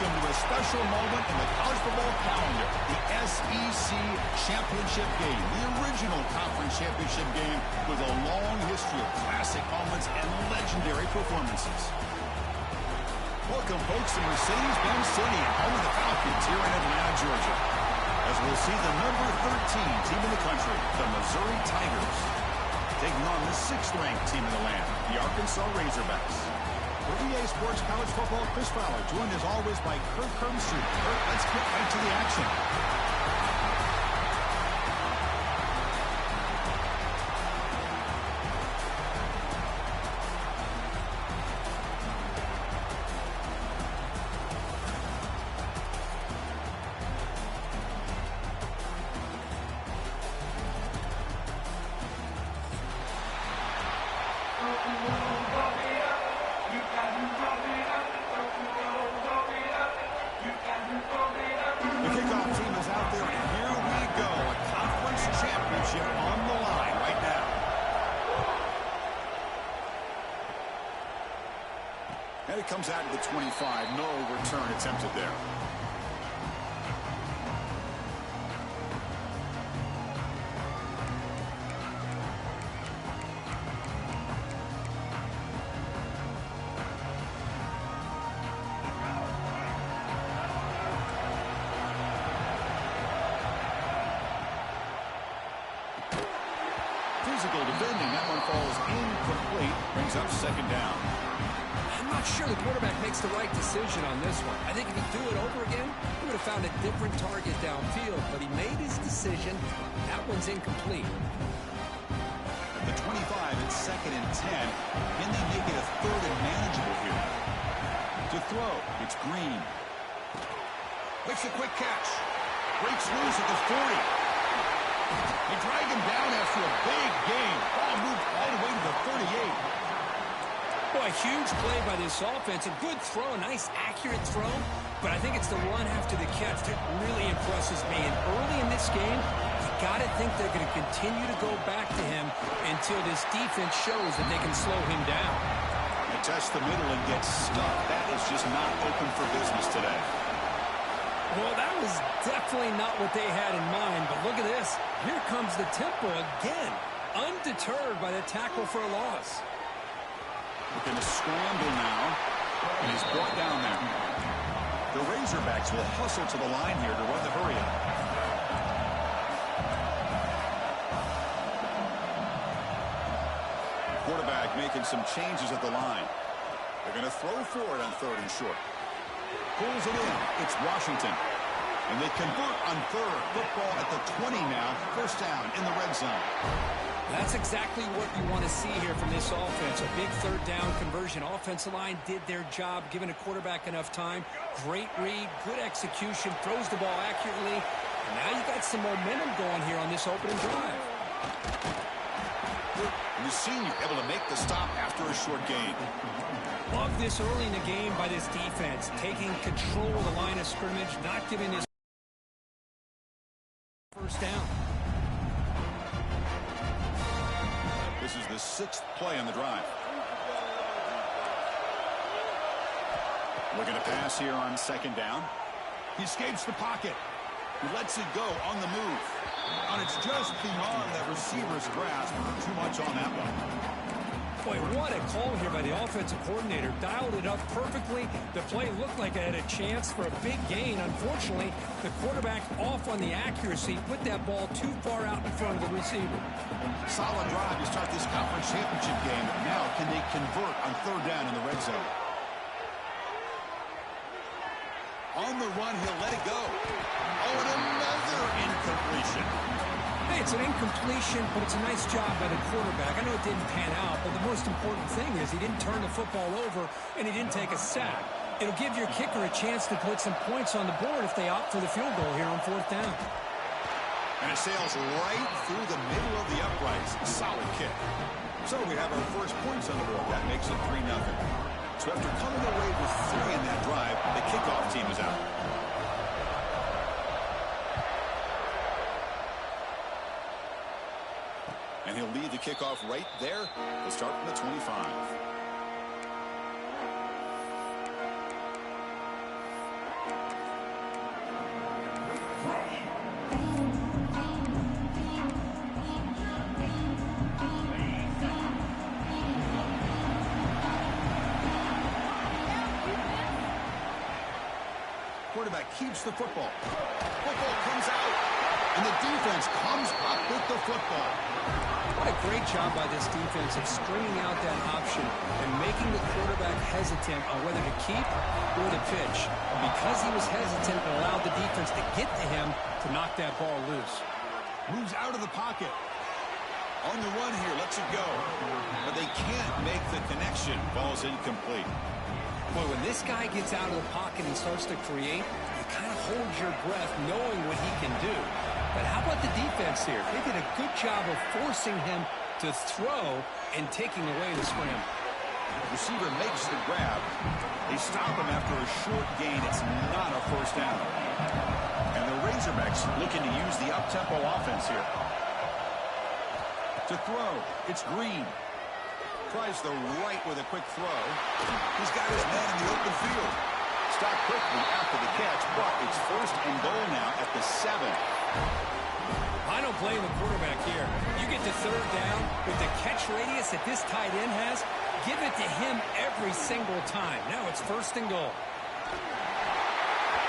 welcome to a special moment in the college football calendar, the SEC Championship game, the original conference championship game with a long history of classic moments and legendary performances. Welcome, folks, to Mercedes-Benz Stadium, home of the Falcons here in Atlanta, Georgia, as we'll see the number 13 team in the country, the Missouri Tigers, taking on the 6th-ranked team in the land, the Arkansas Razorbacks. For EA Sports College Football, Chris Fowler, joined as always by Kirk Herbstreit. Kirk, let's get right to the action. And it comes out to the 25. No return attempted there. Physical defending. That one falls incomplete. Brings up 2nd down. I'm not sure the quarterback makes the right decision on this one. I think if he'd do it over again, he would have found a different target downfield, but he made his decision. That one's incomplete. At the 25, it's 2nd and 10. Can they make it a 3rd and manageable here? To throw, it's Green. Makes a quick catch. Breaks loose at the 40. They drag him down after a big gain. Ball moved all the way to the 38. Boy, huge play by this offense. A good throw, a nice, accurate throw. But I think it's the run after the catch that really impresses me. And early in this game, you got to think they're going to continue to go back to him until this defense shows that they can slow him down. They test the middle and get stuck. That is just not open for business today. Well, that was definitely not what they had in mind. But look at this. Here comes the tempo again. Undeterred by the tackle for a loss. Looking to scramble now, and he's brought down there. The Razorbacks will hustle to the line here to run the hurry-up. Quarterback making some changes at the line. They're going to throw for it on 3rd and short. Pulls it in. It's Washington. And they convert on 3rd. Football at the 20 now. 1st down in the red zone. That's exactly what you want to see here from this offense. A big 3rd down conversion. Offensive line did their job, giving a quarterback enough time. Great read, good execution, throws the ball accurately. And now you got some momentum going here on this opening drive. And the senior able to make the stop after a short gain. Love this early in the game by this defense, taking control of the line of scrimmage, not giving this 1st down. This is the 6th play on the drive. Looking to pass here on 2nd down. He escapes the pocket. He lets it go on the move. And it's just beyond that receiver's grasp. Too much on that one. Boy, what a call here by the offensive coordinator. Dialed it up perfectly. The play looked like it had a chance for a big gain. Unfortunately, the quarterback off on the accuracy, put that ball too far out in front of the receiver. Solid drive to start this conference championship game. Now, can they convert on 3rd down in the red zone? On the run, he'll let it go. Oh, and another incompletion. Hey, it's an incompletion, but it's a nice job by the quarterback. I know it didn't pan out, but the most important thing is he didn't turn the football over, and he didn't take a sack. It'll give your kicker a chance to put some points on the board if they opt for the field goal here on 4th down. And it sails right through the middle of the uprights. Solid kick. So we have our first points on the board. That makes it 3-0. So after coming away with 3 in that drive, the kickoff team is out. And he'll lead the kickoff right there. He'll start from the 25. quarterback keeps the football. Football comes out, and the defense comes up with the football. What a great job by this defense of stringing out that option and making the quarterback hesitant on whether to keep or to pitch. Because he was hesitant, it allowed the defense to get to him to knock that ball loose. Moves out of the pocket. On the run here, lets it go. But they can't make the connection. Ball's incomplete. Boy, when this guy gets out of the pocket and starts to create, you kind of hold your breath knowing what he can do. But how about the defense here? They did a good job of forcing him to throw and taking away the scramble. Receiver makes the grab. They stop him after a short gain. It's not a first down. And the Razorbacks looking to use the up-tempo offense here. To throw, it's Green. Tries the right with a quick throw. He's got his man in the open field. Stopped quickly after the catch, but it's first and goal now at the 7. I don't blame the quarterback here. You get to third down with the catch radius that this tight end has, give it to him every single time. Now it's first and goal.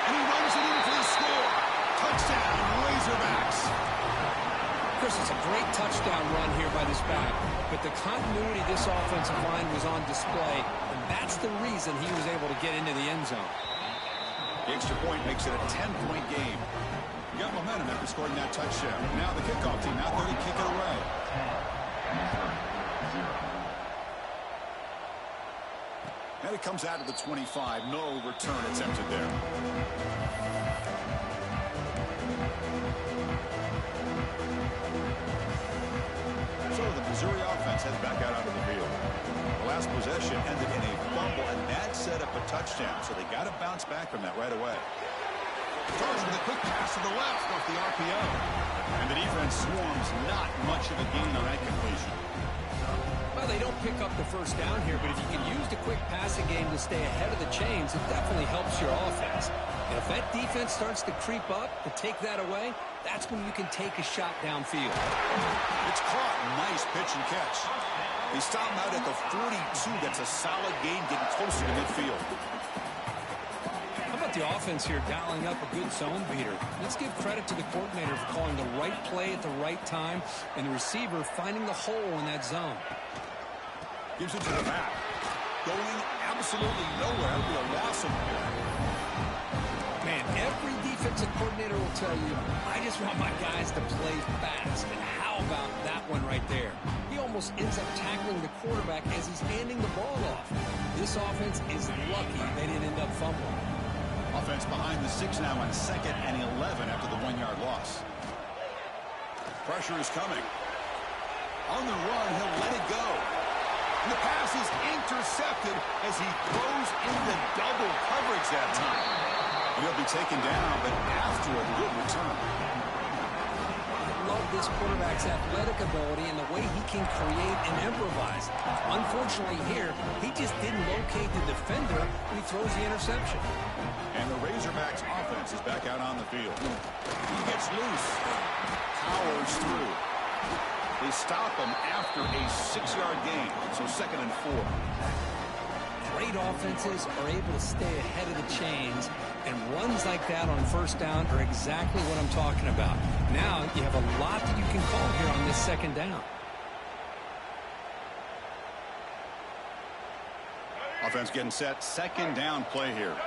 And he runs it in for the score. Touchdown, Razorbacks. Chris, it's a great touchdown run here by this back, but the continuity of this offensive line was on display, and that's the reason he was able to get into the end zone. The extra point makes it a 10-point game. You got momentum after scoring that touchdown. Now the kickoff team out there to kick it away. And it comes out to the 25. No return attempted there. So the Missouri offense heads back out onto the field. The last possession ended in a fumble, and that set up a touchdown. So they got to bounce back from that right away. Starts with a quick pass to the left off the RPO. And the defense swarms. Not much of a gain on that completion. Well, they don't pick up the first down here, but if you can use the quick passing game to stay ahead of the chains, it definitely helps your offense. And if that defense starts to creep up to take that away, that's when you can take a shot downfield. It's caught. Nice pitch and catch. They stop him out at the 42. That's a solid gain, getting closer to midfield. The offense here dialing up a good zone beater. Let's give credit to the coordinator for calling the right play at the right time and the receiver finding the hole in that zone. Gives it to the back. Going absolutely nowhere. That'll be a loss of here. Man, every defensive coordinator will tell you, I just want my guys to play fast. And how about that one right there? He almost ends up tackling the quarterback as he's handing the ball off. This offense is lucky they didn't end up fumbling. Offense behind the 6 now on 2nd and 11 after the 1-yard loss. Pressure is coming. On the run, he'll let it go. And the pass is intercepted as he throws into double coverage that time. And he'll be taken down, but after a good return. I love this quarterback's athletic ability and the way he can create and improvise. Unfortunately here, he just didn't locate the defender when he throws the interception. And the Razorbacks offense is back out on the field. He gets loose. Powers through. They stop him after a 6-yard gain. So 2nd and 4. Great offenses are able to stay ahead of the chains, and runs like that on first down are exactly what I'm talking about. Now you have a lot that you can call here on this 2nd down. Offense getting set. 2nd down play here.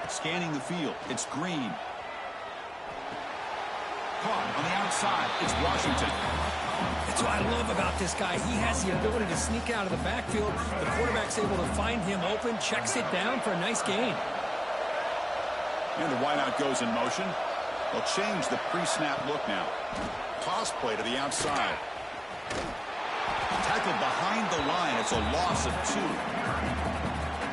Scanning the field. It's Green. Caught on the outside. It's Washington. That's what I love about this guy. He has the ability to sneak out of the backfield. The quarterback's able to find him open, checks it down for a nice gain. And the wideout goes in motion. They'll change the pre-snap look now. Toss play to the outside. Tackled behind the line. It's a loss of 2.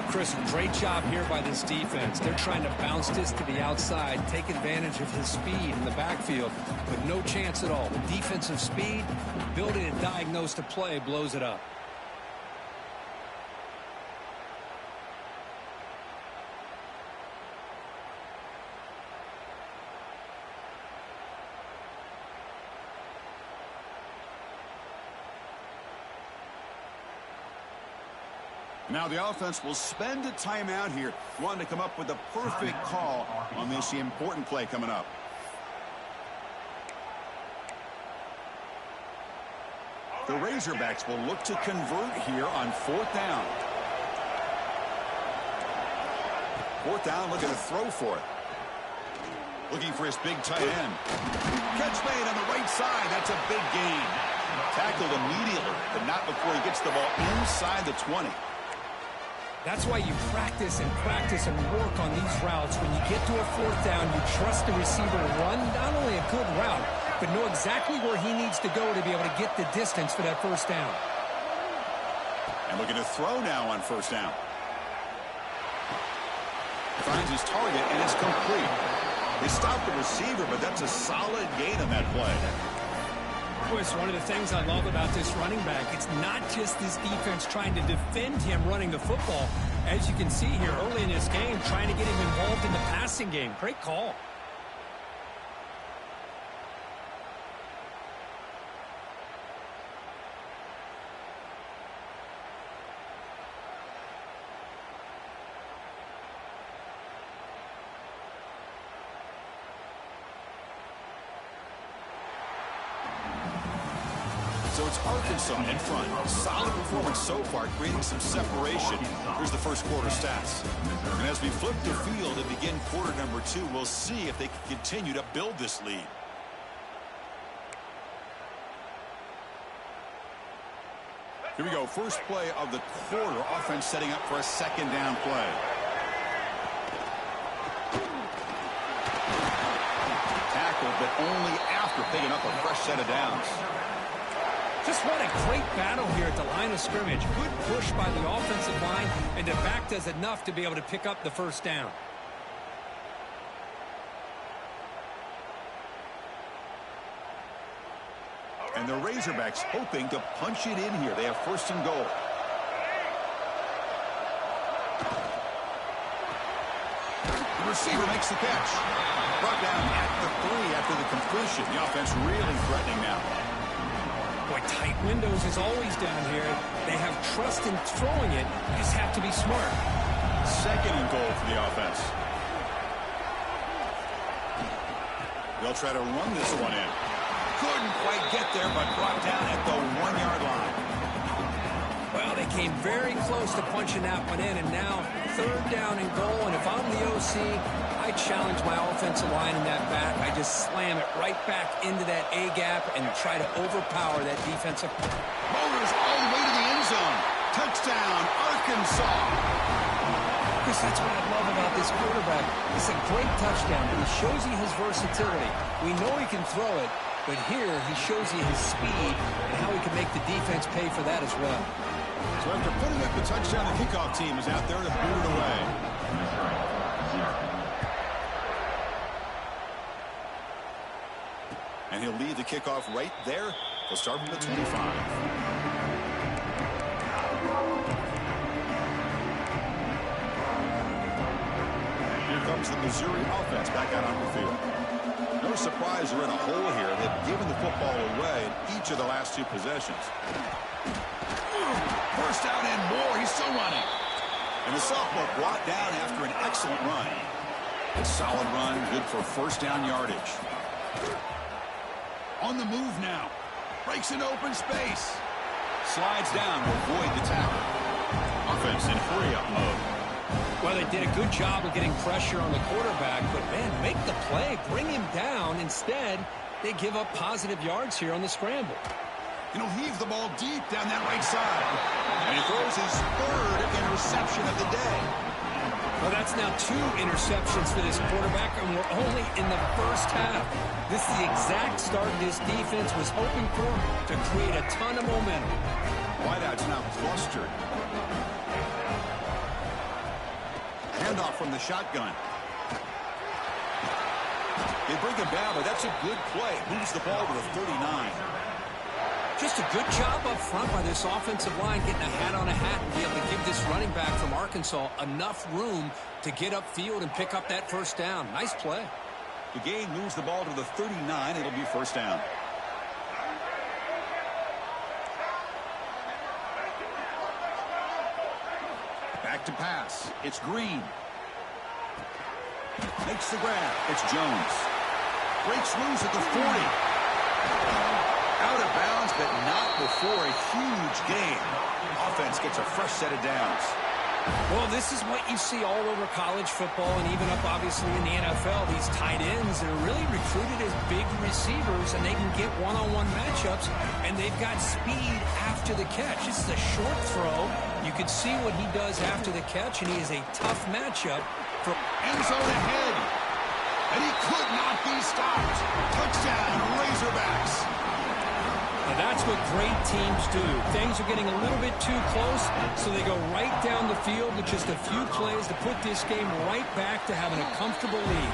Chris, great job here by this defense. They're trying to bounce this to the outside, take advantage of his speed in the backfield, but no chance at all. The defensive speed, ability to diagnose the play, blows it up. Now the offense will spend a timeout here, wanting to come up with the perfect call on this important play coming up. The Razorbacks will look to convert here on 4th down. 4th down, looking to throw for it. Looking for his big tight end. Catch made on the right side. That's a big gain. Tackled immediately, but not before he gets the ball inside the 20. That's why you practice and practice and work on these routes. When you get to a 4th down, you trust the receiver to run not only a good route, but know exactly where he needs to go to be able to get the distance for that 1st down. And looking to throw now on 1st down. Finds his target, and it's complete. They stopped the receiver, but that's a solid gain on that play. Boy, it's one of the things I love about this running back. It's not just this defense trying to defend him running the football. As you can see here early in this game, trying to get him involved in the passing game. Great call. So it's Arkansas in front. Solid performance so far, creating some separation. Here's the first quarter stats. And as we flip the field and begin quarter number 2, we'll see if they can continue to build this lead. Here we go. First play of the quarter. Offense setting up for a 2nd down play. Tackled, but only after picking up a fresh set of downs. Just what a great battle here at the line of scrimmage. Good push by the offensive line, and the back does enough to be able to pick up the 1st down. And the Razorbacks hoping to punch it in here. They have 1st and goal. The receiver makes the catch. Brought down at the 3 after the completion. The offense really threatening now. Boy, tight windows is always down here. They have trust in throwing it. You just have to be smart. 2nd and goal for the offense. They'll try to run this one in. Couldn't quite get there, but brought down at the 1-yard line. Well, they came very close to punching that one in, and now 3rd down and goal. And if I'm the OC, I challenge my offensive line in that back. I just slam it right back into that A-gap and try to overpower that defensive. Motors all the way to the end zone. Touchdown, Arkansas. Chris, that's what I love about this quarterback. It's a great touchdown, but he shows you his versatility. We know he can throw it, but here he shows you his speed and how he can make the defense pay for that as well. So after putting up the touchdown, the kickoff team is out there to boot it away. And he'll lead the kickoff right there. He'll start from the 25. Here comes the Missouri offense back out on the field. No surprise they're in a hole here. They've given the football away in each of the last 2 possessions. First down and more. He's still running. And the sophomore brought down after an excellent run. A solid run, good for 1st down yardage. On the move now. Breaks into open space. Slides down to avoid the tackle. Offense in hurry-up mode. Well, they did a good job of getting pressure on the quarterback, but, man, make the play, bring him down. Instead, they give up positive yards here on the scramble. And he'll heave the ball deep down that right side. And he throws his 3rd interception of the day. Well, that's now 2 interceptions for this quarterback, and we're only in the 1st half. This is the exact start this defense was hoping for to create a ton of momentum. Wideout's now clustered. Handoff from the shotgun. They bring him down, but that's a good play. Moves the ball to the 39. Just a good job up front by this offensive line, getting a hat on a hat and be able to give this running back from Arkansas enough room to get upfield and pick up that 1st down. Nice play. The gain moves the ball to the 39. It'll be 1st down. to pass. It's Green. Makes the grab. It's Jones. Breaks loose at the 40. Out of bounds, but not before a huge gain. Offense gets a fresh set of downs. Well, this is what you see all over college football and even up, obviously, in the NFL. These tight ends that are really recruited as big receivers, and they can get one-on-one matchups, and they've got speed after the catch. This is a short throw. You can see what he does after the catch, and he is a tough matchup. End zone ahead, and he could not be stopped. Touchdown, Razorbacks. Now that's what great teams do. Things are getting a little bit too close, so they go right down the field with just a few plays to put this game right back to having a comfortable lead.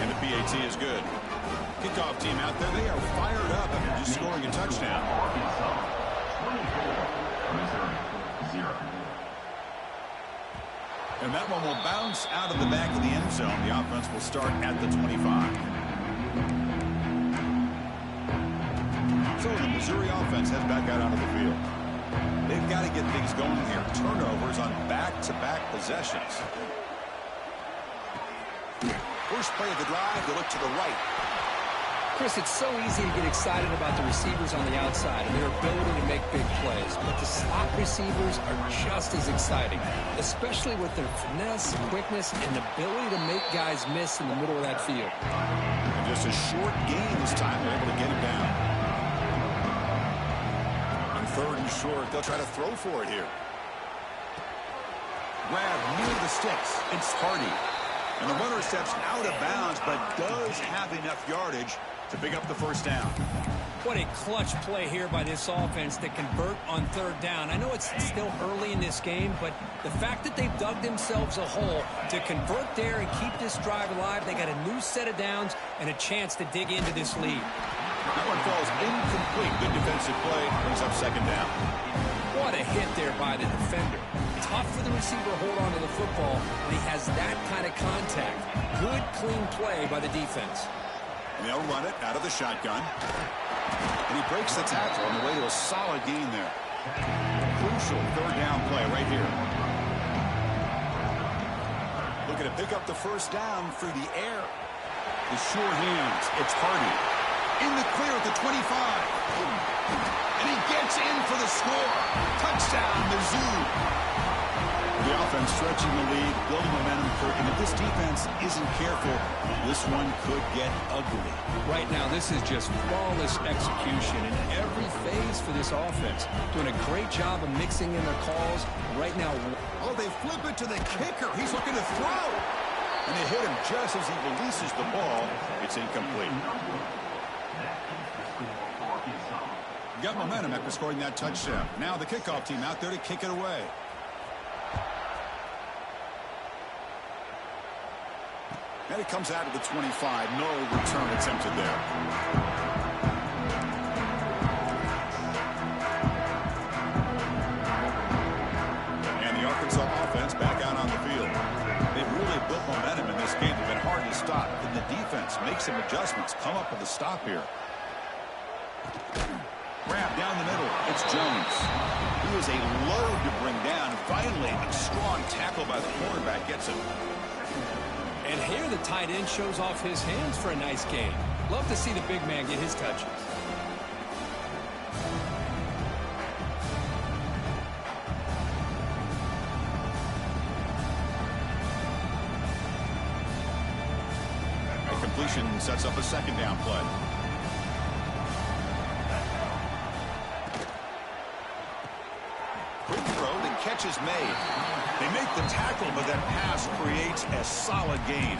And the PAT is good. Kickoff team out there, they are fired up after just scoring a touchdown. And that one will bounce out of the back of the end zone. The offense will start at the 25. So the Missouri offense heads back out onto the field. They've got to get things going here. Turnovers on back-to-back possessions. First play of the drive, they look to the right. Chris, it's so easy to get excited about the receivers on the outside and their ability to make big plays. But the slot receivers are just as exciting, especially with their finesse, quickness, and ability to make guys miss in the middle of that field. And just a short gain this time, they're able to get it down. On third and short, they'll try to throw for it here. Grab near the sticks. It's Hardy. And the runner steps out of bounds, but does have enough yardage to pick up the first down. What a clutch play here by this offense to convert on third down. I know it's still early in this game, but the fact that they've dug themselves a hole to convert there and keep this drive alive, they got a new set of downs and a chance to dig into this lead. That one falls incomplete. Good defensive play. Brings up second down. What a hit there by the defender. Tough for the receiver to hold on to the football, and he has that kind of contact. Good, clean play by the defense. And they'll run it out of the shotgun. And he breaks the tackle on the way to a solid gain there. Crucial third down play right here. Looking to pick up the first down through the air. The sure hands. It's Hardy. In the clear at the 25. And he gets in for the score. Touchdown, Mizzou. The offense stretching the lead, building momentum, Kirk, and if this defense isn't careful, this one could get ugly. Right now, this is just flawless execution in every phase for this offense. Doing a great job of mixing in their calls. Right now, oh, they flip it to the kicker. He's looking to throw. And they hit him just as he releases the ball. It's incomplete. Got momentum after scoring that touchdown. Now the kickoff team out there to kick it away. And it comes out of the 25. No return attempted there. And the Arkansas offense back out on the field. They've really built momentum in this game. They've been hard to stop. And the defense makes some adjustments. Come up with a stop here. Grab down the middle. It's Jones. He is a load to bring down. Finally, a strong tackle by the quarterback gets him. And here the tight end shows off his hands for a nice gain. Love to see the big man get his touches. A completion sets up a second down play. Quick throw, the catch is made. They make the tackle, but that pass creates a solid gain.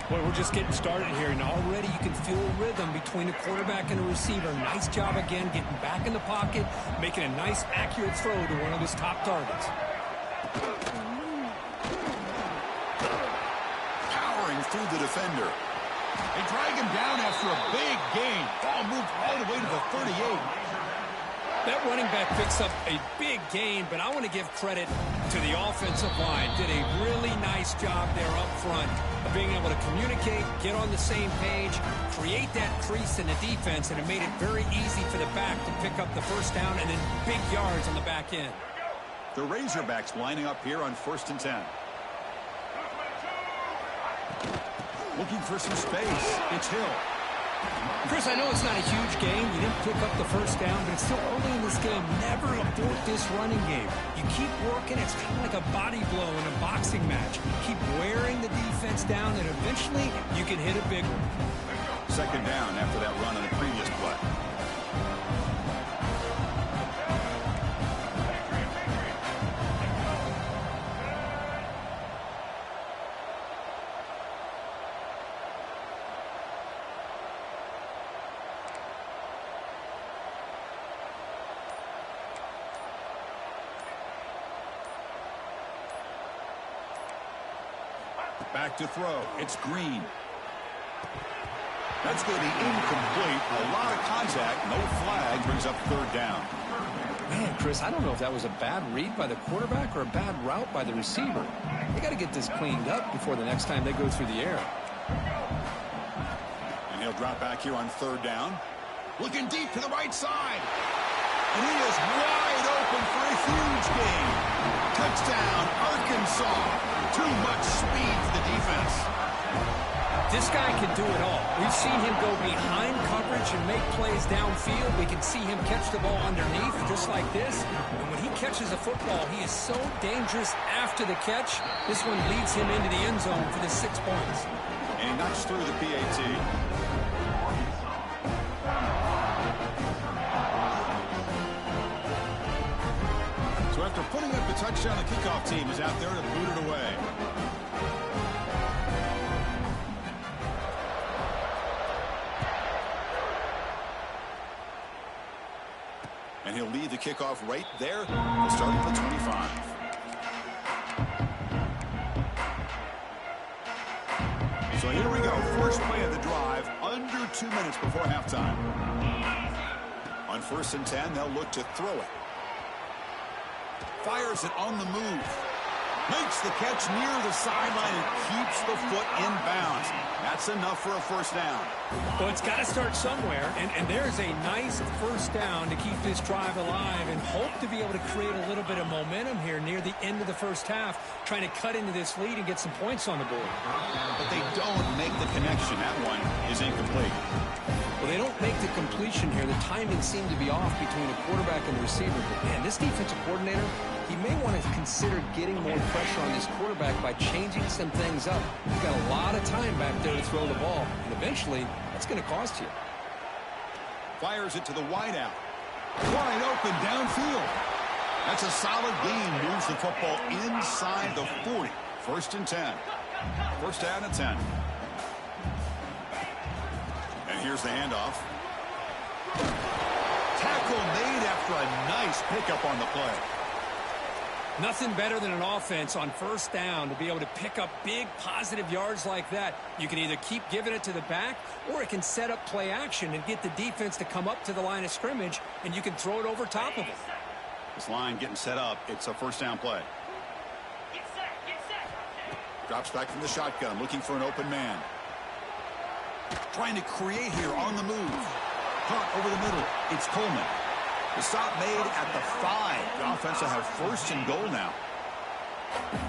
Boy, we're just getting started here, and already you can feel a rhythm between the quarterback and the receiver. Nice job again, getting back in the pocket, making a nice, accurate throw to one of his top targets. Powering through the defender. They drag him down after a big gain. Ball moved all the way to the 38. That running back picks up a big gain, but I want to give credit to the offensive line. Did a really nice job there up front of being able to communicate, get on the same page, create that crease in the defense, and it made it very easy for the back to pick up the first down and then big yards on the back end. The Razorbacks lining up here on 1st and 10. Looking for some space. It's Hill. Chris, I know it's not a huge game. You didn't pick up the first down, but it's still early in this game. Never abort this running game. You keep working. It's kind of like a body blow in a boxing match. Keep wearing the defense down, and eventually you can hit a big one. 2nd down after that run on the previous play. Back to throw. It's Green. That's going to be incomplete. A lot of contact. No flag. Brings up 3rd down. Man, Chris, I don't know if that was a bad read by the quarterback or a bad route by the receiver. They got to get this cleaned up before the next time they go through the air. And he'll drop back here on 3rd down. Looking deep to the right side. And he is wide open for a huge gain. Touchdown, Arkansas. Too much speed for the defense. This guy can do it all. We've seen him go behind coverage and make plays downfield. We can see him catch the ball underneath just like this. And when he catches a football, he is so dangerous after the catch. This one leads him into the end zone for the 6 points. And he knocks through the PAT. So after putting up the touchdown, the kickoff team is out there to boot it away. And he'll lead the kickoff right there. We'll start at the 25. So here we go. First play of the drive, under 2 minutes before halftime. On 1st and 10, they'll look to throw it. Fires it on the move. Makes the catch near the sideline and keeps the foot in bounds. That's enough for a 1st down. Well, it's got to start somewhere, and there's a nice 1st down to keep this drive alive and hope to be able to create a little bit of momentum here near the end of the 1st half, trying to cut into this lead and get some points on the board. But they don't make the connection. That one is incomplete. Well, they don't make the completion here. The timing seemed to be off between the quarterback and the receiver. But, man, this defensive coordinator, he may want to consider getting more pressure on this quarterback by changing some things up. He's got a lot of time back there to throw the ball, and eventually that's going to cost you. Fires it to the wideout. Wide open downfield. That's a solid gain. Moves the football inside the 40. 1st and 10. 1st down and 10. And here's the handoff. Tackle made after a nice pickup on the play. Nothing better than an offense on 1st down to be able to pick up big positive yards like that. You can either keep giving it to the back, or it can set up play action and get the defense to come up to the line of scrimmage, and you can throw it over top of it. This line getting set up. It's a 1st down play. Drops back from the shotgun, looking for an open man. Trying to create here on the move. Caught over the middle. It's Coleman. The stop made at the 5. The offense will have 1st and goal now.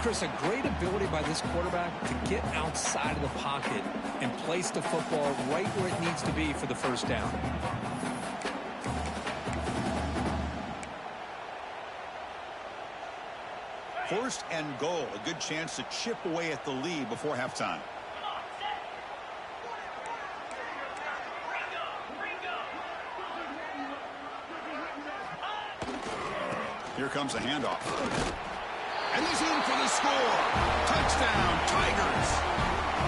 Chris, a great ability by this quarterback to get outside of the pocket and place the football right where it needs to be for the 1st down. First and goal. A good chance to chip away at the lead before halftime. Here comes a handoff. And he's in for the score. Touchdown, Tigers.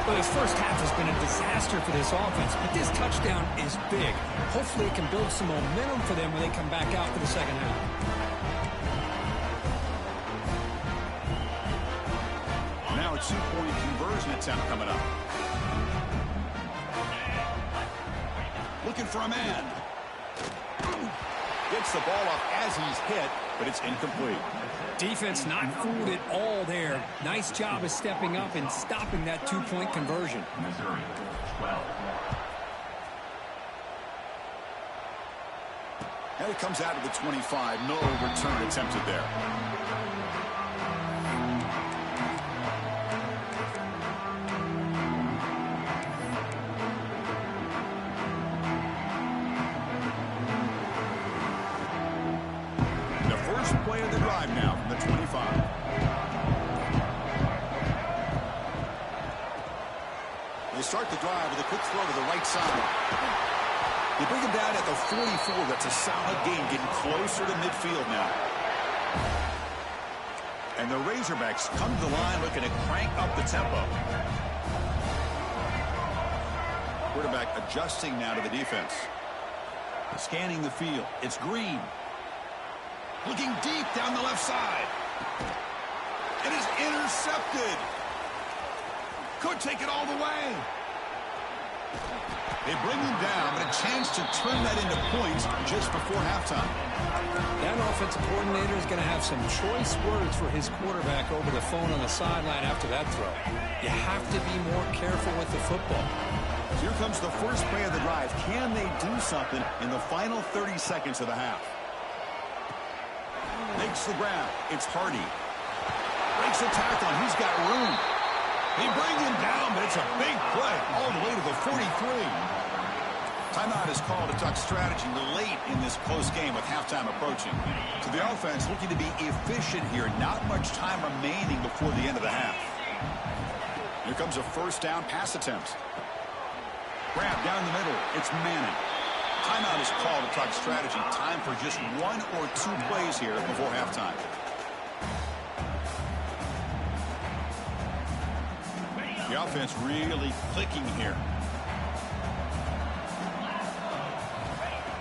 Well, this 1st half has been a disaster for this offense, but this touchdown is big. Hopefully it can build some momentum for them when they come back out for the 2nd half. Now a 2-point conversion attempt coming up. Looking for a man. Gets the ball up as he's hit, but it's incomplete. Defense not fooled at all there. Nice job of stepping up and stopping that 2-point conversion. And it comes out of the 25. No return attempted there. The first play of the drive now from the 25. They start the drive with a quick throw to the right side. They bring him down at the 44. That's a solid gain, getting closer to midfield now. And the Razorbacks come to the line looking to crank up the tempo. Quarterback adjusting now to the defense. Scanning the field. It's Green. Looking deep down the left side. It is intercepted. Could take it all the way. They bring him down, but a chance to turn that into points just before halftime. That offensive coordinator is going to have some choice words for his quarterback over the phone on the sideline after that throw. You have to be more careful with the football. Here comes the first play of the drive. Can they do something in the final 30 seconds of the half? Makes the grab. It's Hardy. Breaks a tackle, and he's got room. They bring him down, but it's a big play all the way to the 43. Timeout is called to talk strategy late in this close game with halftime approaching. So the offense looking to be efficient here. Not much time remaining before the end of the half. Here comes a first down pass attempt. Grab down the middle. It's Manning. Timeout is called to talk strategy. Time for just one or two plays here before halftime. The offense really clicking here.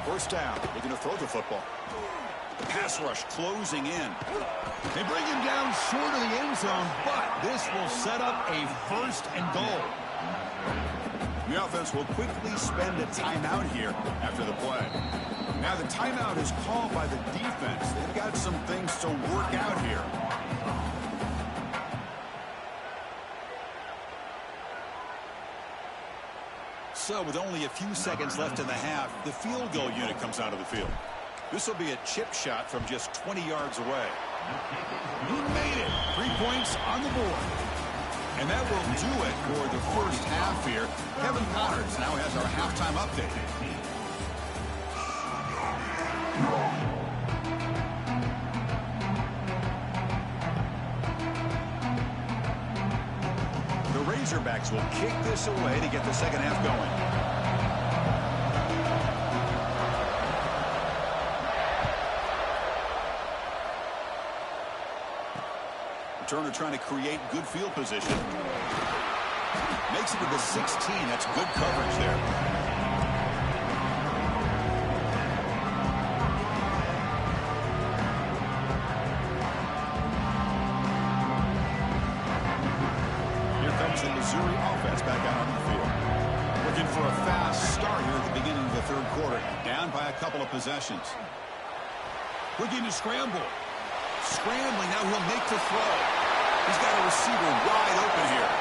First down. They're going to throw the football. The pass rush closing in. They bring him down short of the end zone, but this will set up a first and goal. The offense will quickly spend a timeout here after the play. Now the timeout is called by the defense. They've got some things to work out here. So with only a few seconds left in the half, the field goal unit comes out of the field. This will be a chip shot from just 20 yards away. He made it. 3 points on the board. And that will do it for the first half here. Kevin Connors now has our halftime update. The Razorbacks will kick this away to get the second half going. Turner trying to create good field position. Makes it to the 16. That's good coverage there. Here comes the Missouri offense back out on the field. Looking for a fast start here at the beginning of the third quarter. Down by a couple of possessions. Looking to scramble. Scrambling, now he'll make the throw. He's got a receiver wide open here.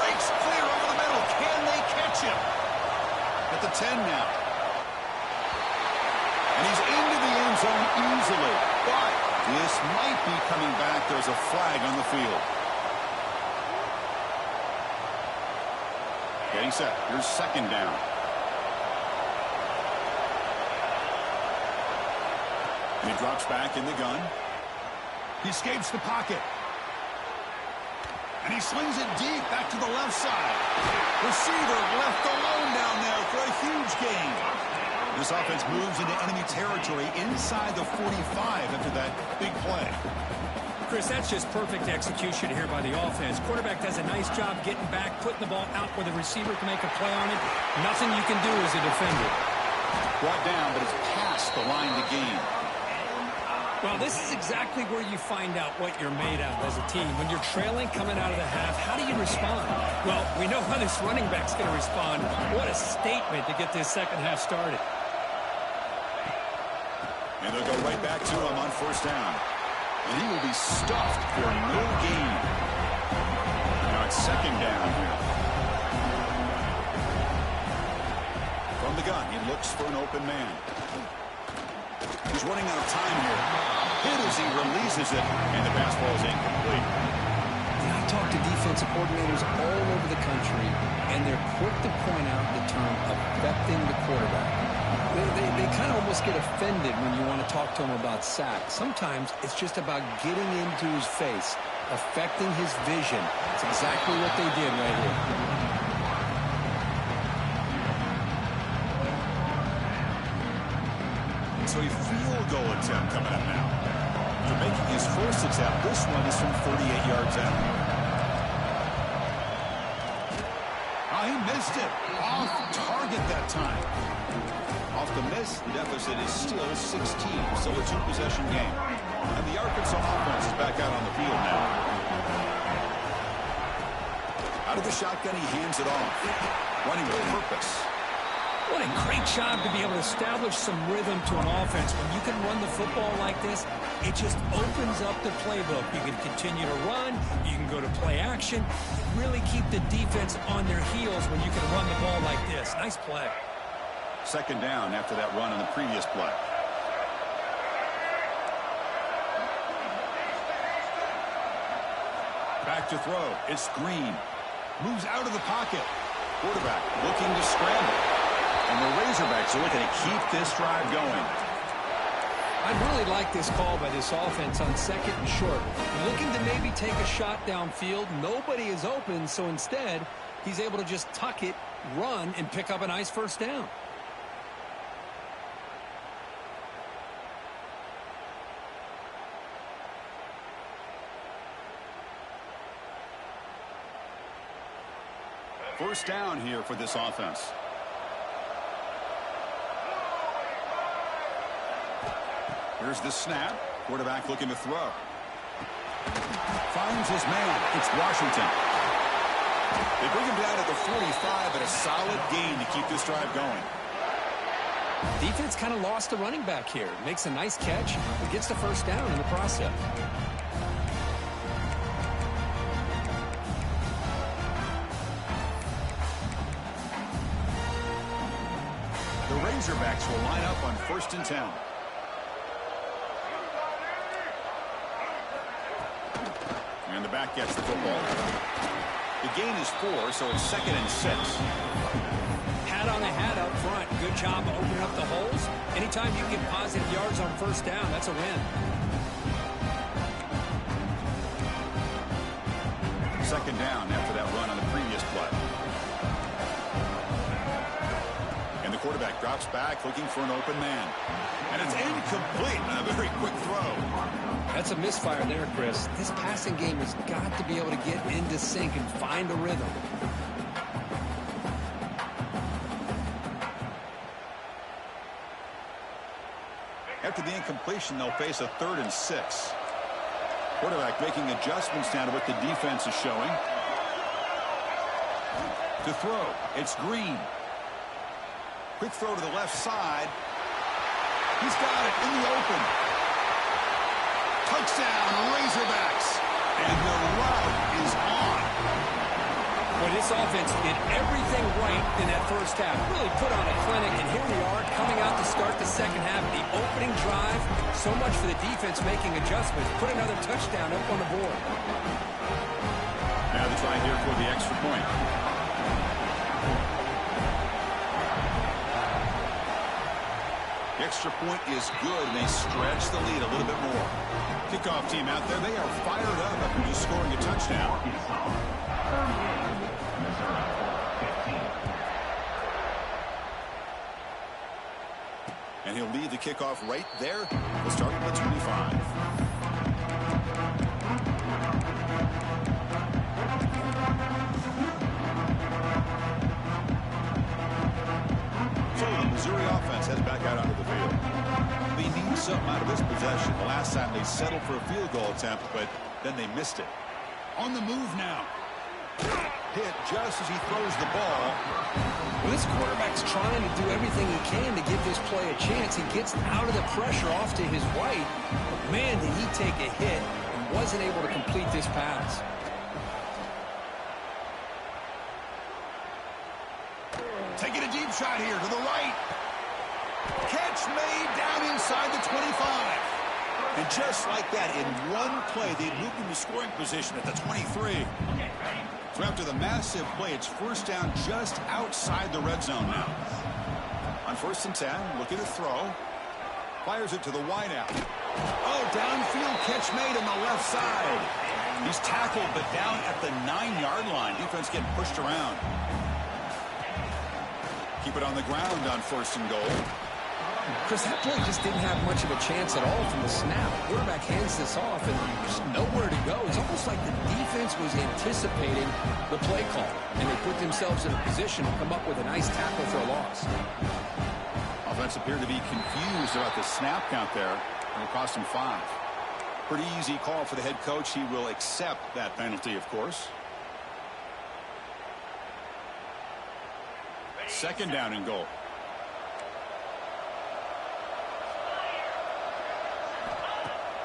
Breaks clear over the middle. Can they catch him? At the 10 now. And he's into the end zone easily. But this might be coming back. There's a flag on the field. Getting set. Here's second down. And he drops back in the gun. He escapes the pocket. And he slings it deep back to the left side. Receiver left alone down there for a huge gain. This offense moves into enemy territory inside the 45 after that big play. Chris, that's just perfect execution here by the offense. Quarterback does a nice job getting back, putting the ball out where the receiver can make a play on it. Nothing you can do as a defender. Brought down, but it's past the line to gain. Well, this is exactly where you find out what you're made of as a team. When you're trailing coming out of the half, how do you respond? Well, we know how this running back's going to respond. What a statement to get this second half started. And they'll go right back to him on first down. And he will be stuffed for no gain. Now it's second down here. From the gun, he looks for an open man. He's running out of time here. Hit as he releases it, and the pass ball is incomplete. I talk to defensive coordinators all over the country, and they're quick to point out the term affecting the quarterback. They kind of almost get offended when you want to talk to them about sacks. Sometimes it's just about getting into his face, affecting his vision. It's exactly what they did right here. So a field goal attempt coming up now. After making his first attempt, this one is from 38 yards out. Oh, he missed it. Off target that time. Off the miss, the deficit is still 16, so a two-possession game. And the Arkansas offense is back out on the field now. Out of the shotgun, he hands it off. Running with purpose. What a great job to be able to establish some rhythm to an offense. When you can run the football like this, it just opens up the playbook. You can continue to run. You can go to play action. Really keep the defense on their heels when you can run the ball like this. Nice play. Second down after that run on the previous play. Back to throw. It's Green. Moves out of the pocket. Quarterback looking to scramble. And the Razorbacks are looking to keep this drive going. I really like this call by this offense on second and short. Looking to maybe take a shot downfield. Nobody is open, so instead, he's able to just tuck it, run, and pick up a nice first down. First down here for this offense. Here's the snap. Quarterback looking to throw. Finds his man. It's Washington. They bring him down at the 45, but a solid gain to keep this drive going. Defense kind of lost the running back here. Makes a nice catch and gets the first down in the process. The Razorbacks will line up on 1st and 10. And the back gets the football. The gain is 4, so it's 2nd and 6. Hat on a hat up front. Good job of opening up the holes. Anytime you get positive yards on first down, that's a win. Second down after that run on the previous play. And the quarterback drops back looking for an open man. And it's incomplete on a very quick throw. That's a misfire there, Chris. This passing game has got to be able to get into sync and find a rhythm. After the incompletion, they'll face a 3rd and 6. Quarterback making adjustments now to what the defense is showing. To throw, it's Green. Quick throw to the left side. He's got it in the open. Touchdown, Razorbacks. And the route is on. Well, this offense did everything right in that first half. Really put on a clinic, and here we are coming out to start the second half. The opening drive, so much for the defense making adjustments. Put another touchdown up on the board. Now the try here for the extra point. The extra point is good, and they stretch the lead a little bit more. Kickoff team out there, they are fired up after just scoring a touchdown. And he'll lead the kickoff right there. We'll start at the 25. So the Missouri offense heads back out onto the field. They need something out of this possession. The last time they settled for a field goal attempt, but then they missed it. On the move now. Hit just as he throws the ball. Well, this quarterback's trying to do everything he can to give this play a chance. He gets out of the pressure off to his right. But man, did he take a hit and wasn't able to complete this pass. Taking a deep shot here to the right. Catch made down inside the 25. And just like that, in one play, they moved into scoring position at the 23. So after the massive play, it's first down just outside the red zone now. On 1st and 10, looking to throw. Fires it to the wideout. Oh, downfield catch made on the left side. He's tackled, but down at the 9-yard line. Defense getting pushed around. Keep it on the ground on 1st and goal. Chris, that play just didn't have much of a chance at all from the snap. Quarterback hands this off, and there's nowhere to go. It's almost like the defense was anticipating the play call, and they put themselves in a position to come up with a nice tackle for a loss. Offense appeared to be confused about the snap count there, and it cost him 5. Pretty easy call for the head coach. He will accept that penalty, of course. 2nd down and goal.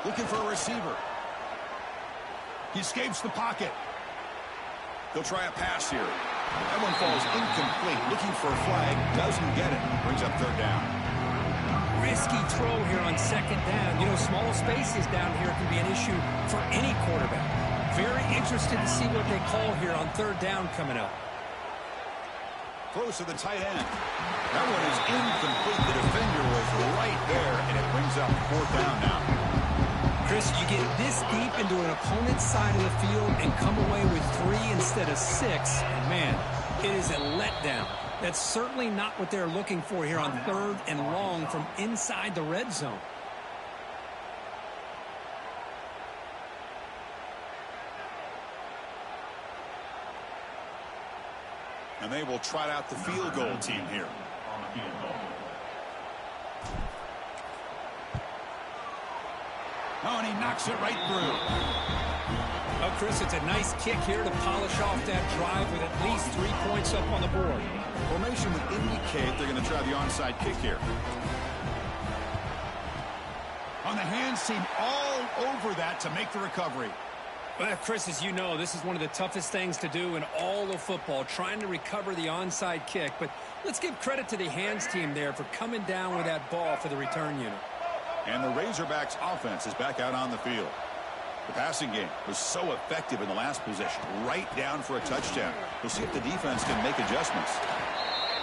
Looking for a receiver. He escapes the pocket. They'll try a pass here. That one falls incomplete. Looking for a flag. Doesn't get it. Brings up 3rd down. Risky throw here on 2nd down. You know, small spaces down here can be an issue for any quarterback. Very interested to see what they call here on 3rd down coming up. Close to the tight end. That one is incomplete. The defender was right there, and it brings up 4th down now. Chris, you get this deep into an opponent's side of the field and come away with 3 instead of 6. And, man, it is a letdown. That's certainly not what they're looking for here on 3rd and long from inside the red zone. And they will trot out the field goal team here. Oh, and he knocks it right through. Oh, Chris, it's a nice kick here to polish off that drive with at least 3 points up on the board. Formation would indicate they're going to try the onside kick here. On the hands team all over that to make the recovery. Well, Chris, as you know, this is one of the toughest things to do in all of football, trying to recover the onside kick. But let's give credit to the hands team there for coming down with that ball for the return unit. And the Razorbacks offense is back out on the field. The passing game was so effective in the last possession, right down for a touchdown. We'll see if the defense can make adjustments.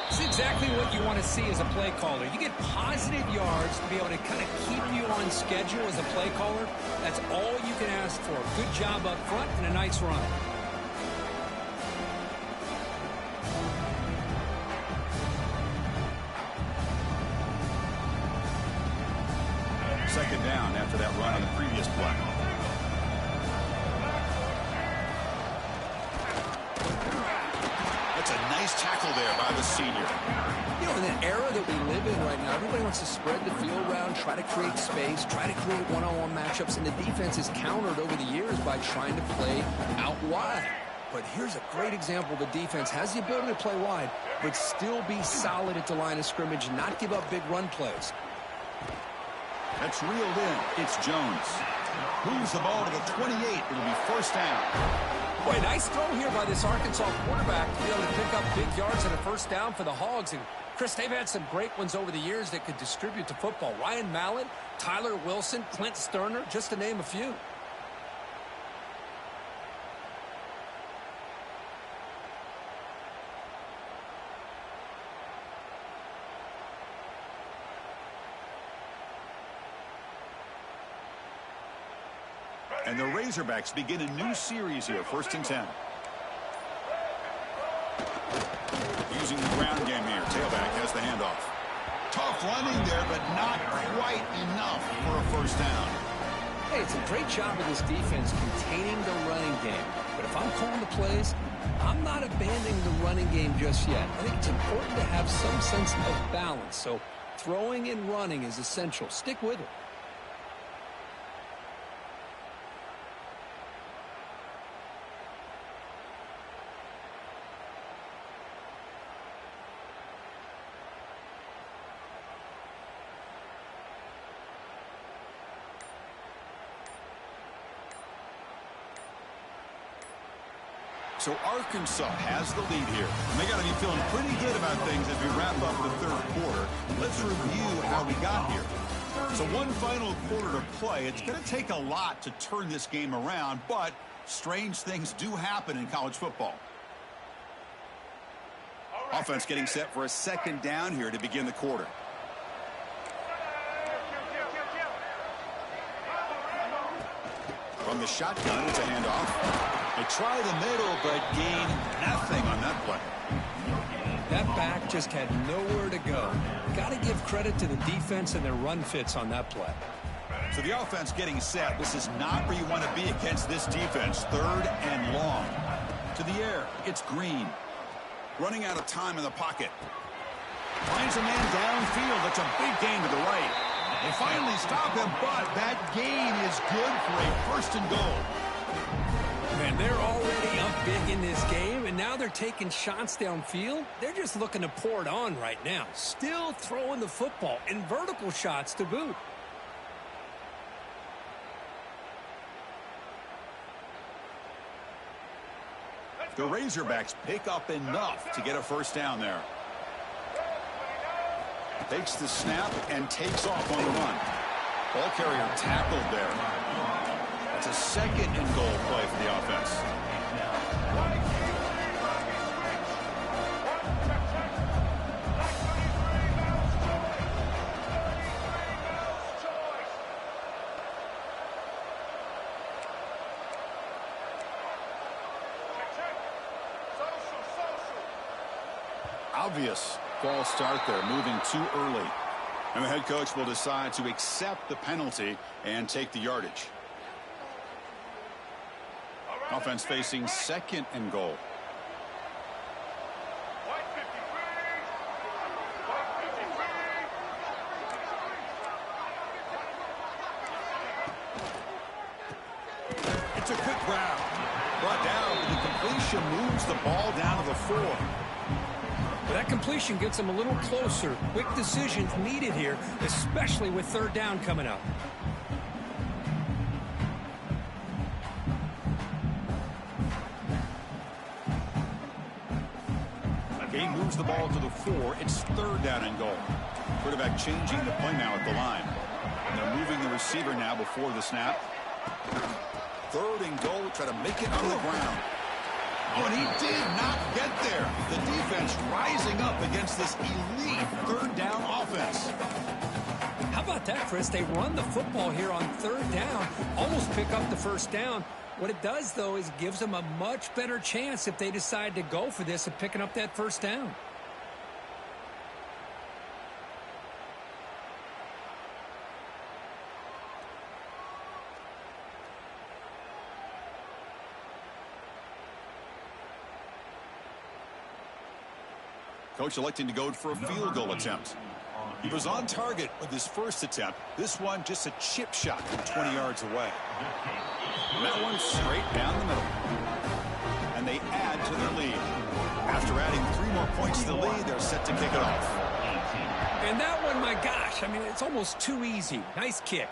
It's exactly what you want to see as a play caller. You get positive yards to be able to kind of keep you on schedule as a play caller. That's all you can ask for. Good job up front and a nice run. Second down after that run on the previous play. That's a nice tackle there by the senior. You know, in the era that we live in right now, everybody wants to spread the field around, try to create space, try to create one-on-one matchups, and the defense is countered over the years by trying to play out wide. But here's a great example. The defense has the ability to play wide, but still be solid at the line of scrimmage and not give up big run plays. That's reeled in. It's Jones. Moves the ball to the 28. It'll be 1st down. Boy, nice throw here by this Arkansas quarterback to be able to pick up big yards and a 1st down for the Hogs. And, Chris, they've had some great ones over the years that could distribute the football. Ryan Mallett, Tyler Wilson, Clint Sterner, just to name a few. And the Razorbacks begin a new series here, 1st and 10. Using the ground game here. Tailback has the handoff. Tough running there, but not quite enough for a 1st down. Hey, it's a great job of this defense containing the running game. But if I'm calling the plays, I'm not abandoning the running game just yet. I think it's important to have some sense of balance. So throwing and running is essential. Stick with it. So Arkansas has the lead here. And they got to be feeling pretty good about things as we wrap up the third quarter. Let's review how we got here. So one final quarter to play. It's going to take a lot to turn this game around, but strange things do happen in college football. Offense getting set for a second down here to begin the quarter. From the shotgun, it's a handoff. They try the middle, but gain nothing on that play. That back just had nowhere to go. Got to give credit to the defense and their run fits on that play. So the offense getting set. This is not where you want to be against this defense. Third and long. To the air, it's Green. Running out of time in the pocket. Finds a man downfield. That's a big gain to the right. They finally stop him, but that gain is good for a first and goal. Man, they're already up big in this game, and now they're taking shots downfield. They're just looking to pour it on right now. Still throwing the football, and vertical shots to boot. The Razorbacks pick up enough to get a first down there. Takes the snap and takes off on the run. Ball carrier tackled there. It's a second and goal play for the offense. Obvious false start there, moving too early. And the head coach will decide to accept the penalty and take the yardage. Offense facing second and goal. It's a quick grab. Brought down, but the completion moves the ball down to the 4. But that completion gets them a little closer. Quick decisions needed here, especially with third down coming up. He moves the ball to the 4. It's third down and goal. Quarterback changing the play now at the line. And they're moving the receiver now before the snap. Third and goal, try to make it on the ground. Oh, and he did not get there. The defense rising up against this elite third down offense. How about that, Chris? They run the football here on third down, almost pick up the first down. What it does, though, is gives them a much better chance if they decide to go for this of picking up that first down. Coach electing to go for a field goal attempt. He was on target with his first attempt. This one just a chip shot from 20 yards away. And that one straight down the middle. And they add to their lead. After adding 3 more points to the lead, they're set to kick it off. And that one, my gosh, I mean, it's almost too easy. Nice kick.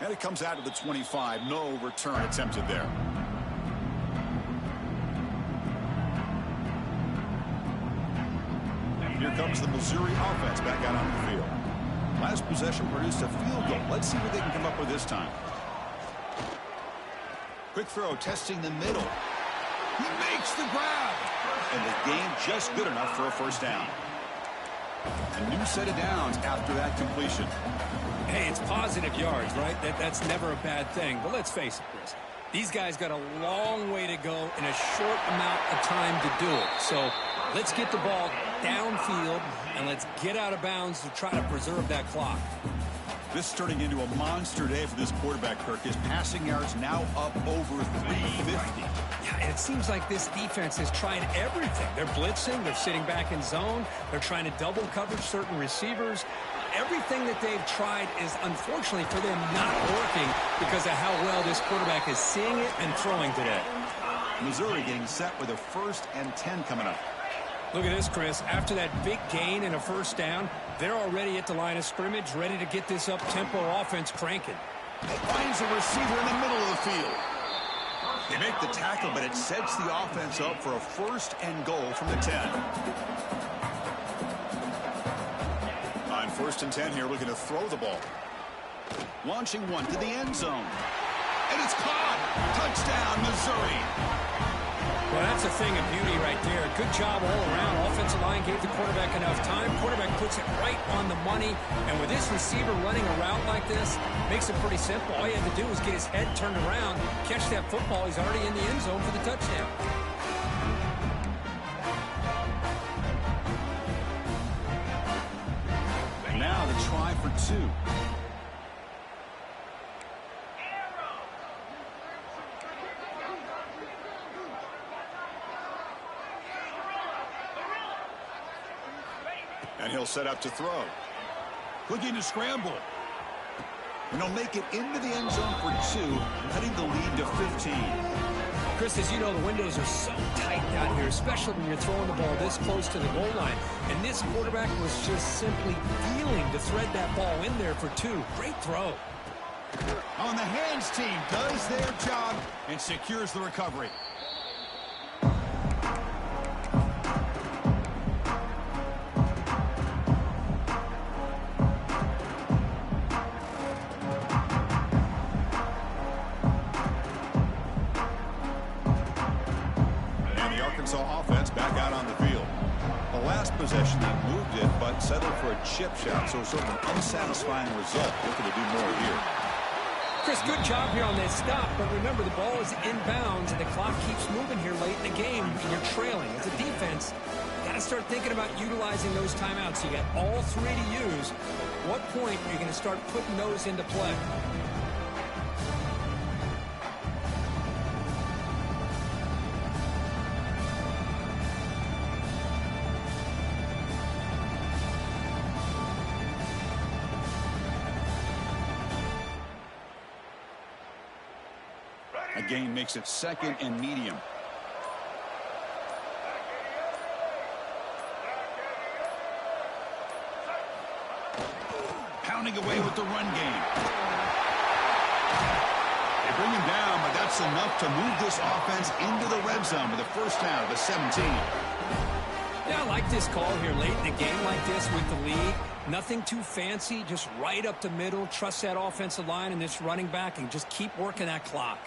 And it comes out of the 25. No return attempted there. Here comes the Missouri offense back out on the field. Last possession produced a field goal. Let's see what they can come up with this time. Quick throw, testing the middle. He makes the grab. And the gain just good enough for a first down. A new set of downs after that completion. Hey, it's positive yards, right? That's never a bad thing. But let's face it, Chris. These guys got a long way to go in a short amount of time to do it. So let's get the ball downfield, and let's get out of bounds to try to preserve that clock. This is turning into a monster day for this quarterback, Kirk. His passing yards now up over 350. Yeah, and it seems like this defense has tried everything. They're blitzing. They're sitting back in zone. They're trying to double coverage certain receivers. Everything that they've tried is, unfortunately for them, not working because of how well this quarterback is seeing it and throwing today. Missouri getting set with a 1st and 10 coming up. Look at this, Chris. After that big gain and a first down, they're already at the line of scrimmage, ready to get this up-tempo offense cranking. Finds a receiver in the middle of the field. They make the tackle, but it sets the offense up for a 1st and goal from the 10. On 1st and 10 here, looking to throw the ball. Launching one to the end zone. And it's caught. Touchdown, Missouri. Well, that's a thing of beauty right there. Good job all around. Offensive line gave the quarterback enough time. Quarterback puts it right on the money. And with this receiver running a route like this, makes it pretty simple. All you have to do is get his head turned around, catch that football. He's already in the end zone for the touchdown. Now the try for 2. And he'll set up to throw. Looking to scramble. And he'll make it into the end zone for 2, cutting the lead to 15. Chris, as you know, the windows are so tight down here, especially when you're throwing the ball this close to the goal line. And this quarterback was just simply feeling to thread that ball in there for 2. Great throw. On the hands team does their job and secures the recovery. Offense back out on the field. The last possession they moved it, but settled for a chip shot, so sort of an unsatisfying result. Looking to do more here. Chris, good job here on that stop, but remember the ball is inbounds and the clock keeps moving here late in the game and you're trailing. As a defense, got to start thinking about utilizing those timeouts. You got all 3 to use. At what point are you going to start putting those into play? Gain makes it 2nd and medium. Pounding away with the run game. They bring him down, but that's enough to move this offense into the red zone with a 1st down at the 17. Yeah, I like this call here late in a game like this with the lead. Nothing too fancy, just right up the middle. Trust that offensive line and this running back and just keep working that clock.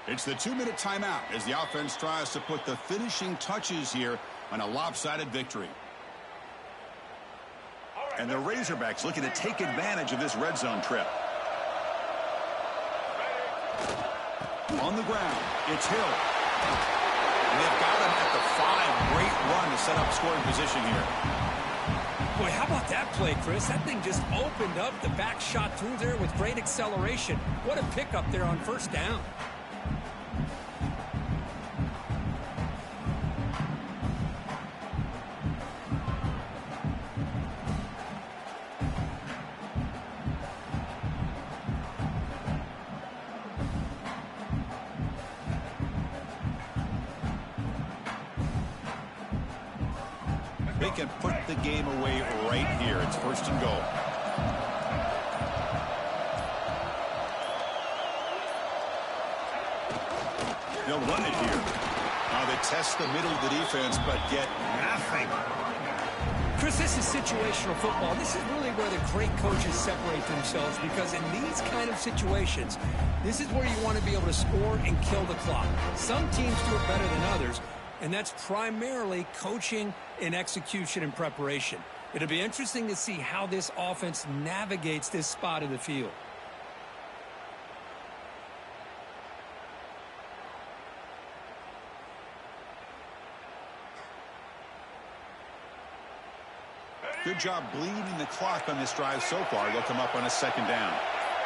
It's the 2-minute timeout as the offense tries to put the finishing touches here on a lopsided victory. And the Razorbacks looking to take advantage of this red zone trip. On the ground, it's Hill. And they've got him at the 5. Great run to set up scoring position here. Boy, how about that play, Chris? That thing just opened up. The back shot through there with great acceleration. What a pickup there on 1st down. They can put the game away right here. It's 1st and goal. They'll run it here. Now they test the middle of the defense, but get nothing. Chris, this is situational football. This is really where the great coaches separate themselves, because in these kind of situations, this is where you want to be able to score and kill the clock. Some teams do it better than others, and that's primarily coaching and execution and preparation. It'll be interesting to see how this offense navigates this spot of the field. Good job bleeding the clock on this drive so far. They'll come up on a 2nd down.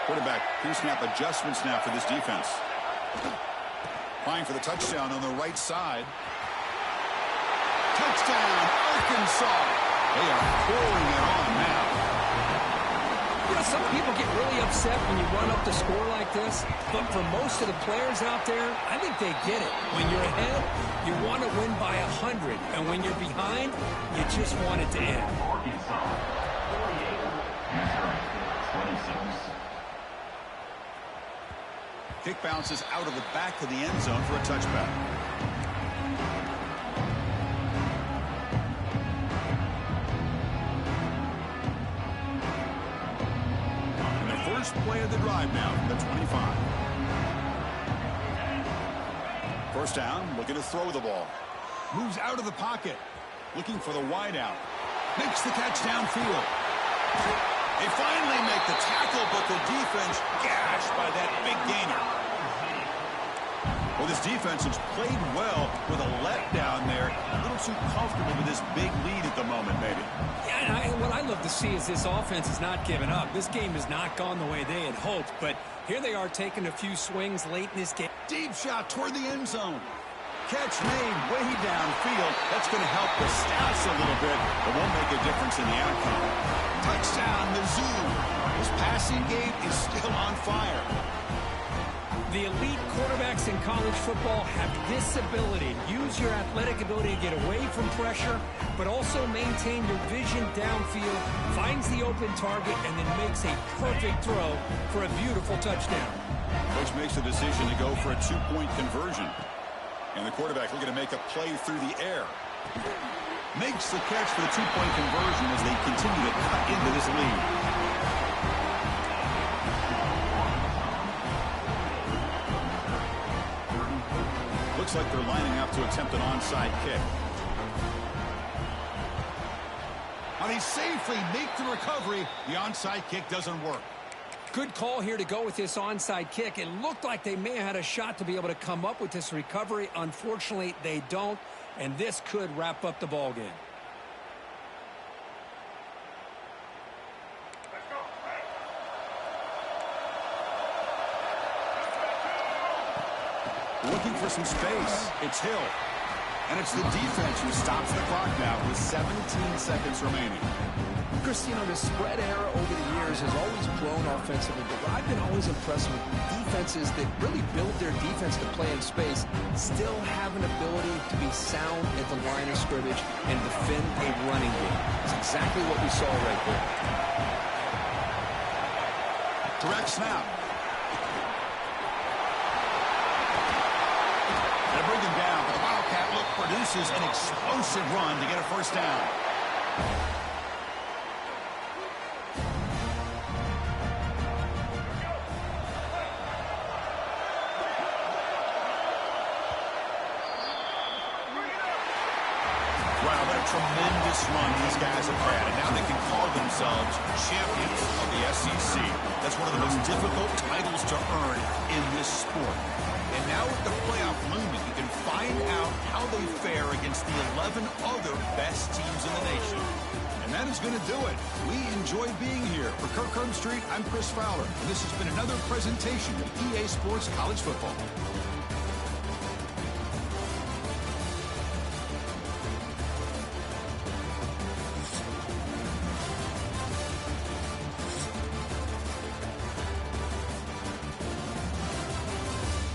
Quarterback pre-snap adjustments now for this defense. Flying for the touchdown on the right side. Touchdown, Arkansas. They are pouring it on now. You know, some people get really upset when you run up the score like this, but for most of the players out there, I think they get it. When you're ahead, you want to win by 100, and when you're behind, you just want it to end. Arkansas, 48, 26. Kick bounces out of the back of the end zone for a touchback. And the first play of the drive now from the 25. First down, looking to throw the ball. Moves out of the pocket, looking for the wide out. Makes the catch downfield. They finally make the tackle, but the defense gashed by that big gainer. Well, this defense has played well with a letdown there. A little too comfortable with this big lead at the moment, maybe. Yeah, and what I love to see is this offense is not giving up. This game has not gone the way they had hoped, but here they are taking a few swings late in this game. Deep shot toward the end zone. Catch made way downfield. That's going to help the stats a little bit, but won't make a difference in the outcome. Touchdown, Mizzou. His passing game is still on fire. The elite quarterbacks in college football have this ability. Use your athletic ability to get away from pressure, but also maintain your vision downfield, finds the open target, and then makes a perfect throw for a beautiful touchdown. Coach makes the decision to go for a two-point conversion. And the quarterback looking to make a play through the air. Makes the catch for the two-point conversion as they continue to cut into this lead. Looks like they're lining up to attempt an onside kick. Now they safely make the recovery. The onside kick doesn't work. Good call here to go with this onside kick. It looked like they may have had a shot to be able to come up with this recovery. Unfortunately, they don't, and this could wrap up the ball game. Looking for some space. It's Hill. And it's the defense who stops the clock now with 17 seconds remaining. Chris, you know, the spread era over the years has always grown offensively, but what I've been always impressed with defenses that really build their defense to play in space still have an ability to be sound at the line of scrimmage and defend a running game. It's exactly what we saw right there. Direct snap. They bring him down, but the Wildcat look produces an explosive run to get a first down. Wow, what a tremendous run these guys have had, and now they can call themselves champions of the SEC. That's one of the most difficult titles to earn in this sport. And now with the playoff looming, you can find out how they fare against the 11 other best teams in the nation. And that is going to do it. We enjoy being here. For Kirk Herbstreit, I'm Chris Fowler, and this has been another presentation of EA Sports College Football.